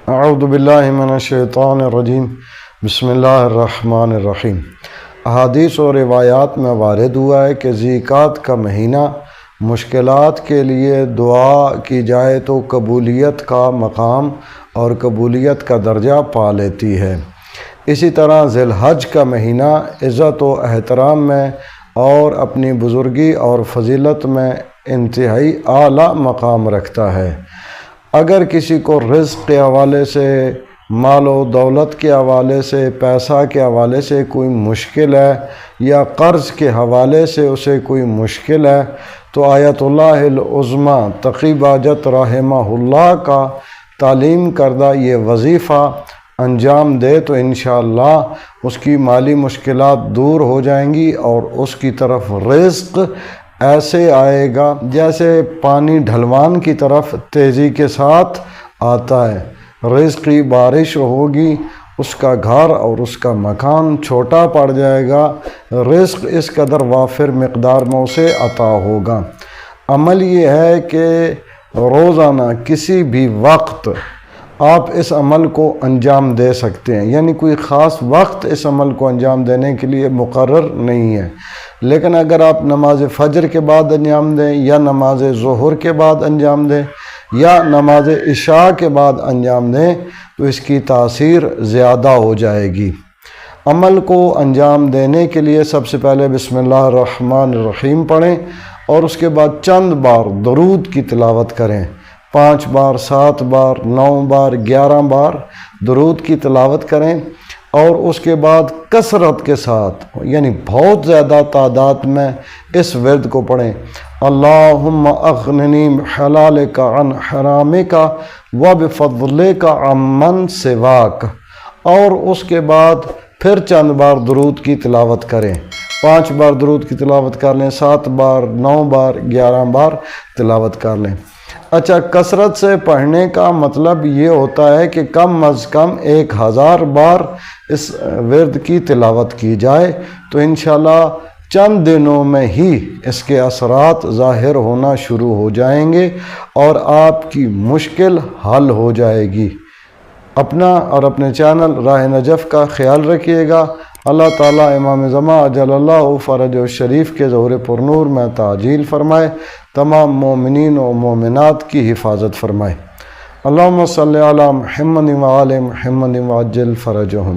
اعوذ باللہ من الشیطان الرجیم بسم اللہ الرحمن الرحیم۔ احادیث اور روایات میں وارد ہوا ہے کہ ذی-قعدہ کا مہینہ مشکلات کے لیے دعا کی جائے تو قبولیت کا مقام اور قبولیت کا درجہ پا لیتی ہے۔ اسی طرح ذی الحج کا مہینہ عزت و احترام میں اور اپنی بزرگی اور فضیلت میں انتہائی اعلیٰ مقام رکھتا ہے۔ اگر کسی کو رزق کے حوالے سے، مال و دولت کے حوالے سے، پیسہ کے حوالے سے کوئی مشکل ہے یا قرض کے حوالے سے اسے کوئی مشکل ہے تو آیت اللہ العظمیٰ تقی بہجت رحمہ اللہ کا تعلیم کردہ یہ وظیفہ انجام دے تو انشاءاللہ اس کی مالی مشکلات دور ہو جائیں گی اور اس کی طرف رزق ایسے آئے گا جیسے پانی ڈھلوان کی طرف تیزی کے ساتھ آتا ہے۔ رزق کی بارش ہوگی، اس کا گھر اور اس کا مکان چھوٹا پڑ جائے گا، رزق اس قدر وافر مقدار میں اسے عطا ہوگا۔ عمل یہ ہے کہ روزانہ کسی بھی وقت آپ اس عمل کو انجام دے سکتے ہیں، یعنی کوئی خاص وقت اس عمل کو انجام دینے کے لیے مقرر نہیں ہے، لیکن اگر آپ نماز فجر کے بعد انجام دیں یا نماز ظہر کے بعد انجام دیں یا نماز عشاء کے بعد انجام دیں تو اس کی تاثیر زیادہ ہو جائے گی۔ عمل کو انجام دینے کے لیے سب سے پہلے بسم اللہ الرحمن الرحیم پڑھیں اور اس کے بعد چند بار درود کی تلاوت کریں، 5 بار، 7 بار، 9 بار، 11 بار درود کی تلاوت کریں اور اس کے بعد کثرت کے ساتھ یعنی بہت زیادہ تعداد میں اس ورد کو پڑھیں۔ اللہم اغننی بحلالک عن حرامک وبفضلک عمن سواک، اور اس کے بعد پھر چند بار درود کی تلاوت کریں، 5 بار درود کی تلاوت کر لیں، 7 بار، 9 بار، 11 بار تلاوت کر لیں۔ اچھا، کثرت سے پڑھنے کا مطلب یہ ہوتا ہے کہ کم از کم 1000 بار اس ورد کی تلاوت کی جائے تو انشاءاللہ چند دنوں میں ہی اس کے اثرات ظاہر ہونا شروع ہو جائیں گے اور آپ کی مشکل حل ہو جائے گی۔ اپنا اور اپنے چینل راہ نجف کا خیال رکھیے گا۔ اللہ تعالیٰ امام زمان عجل اللہ فرج الشریف کے ظہور پرنور میں تعجیل فرمائے، تمام مومنین و مومنات کی حفاظت فرمائے۔ اللہم صلی علی محمد و آل محمد وعجل فرجہم۔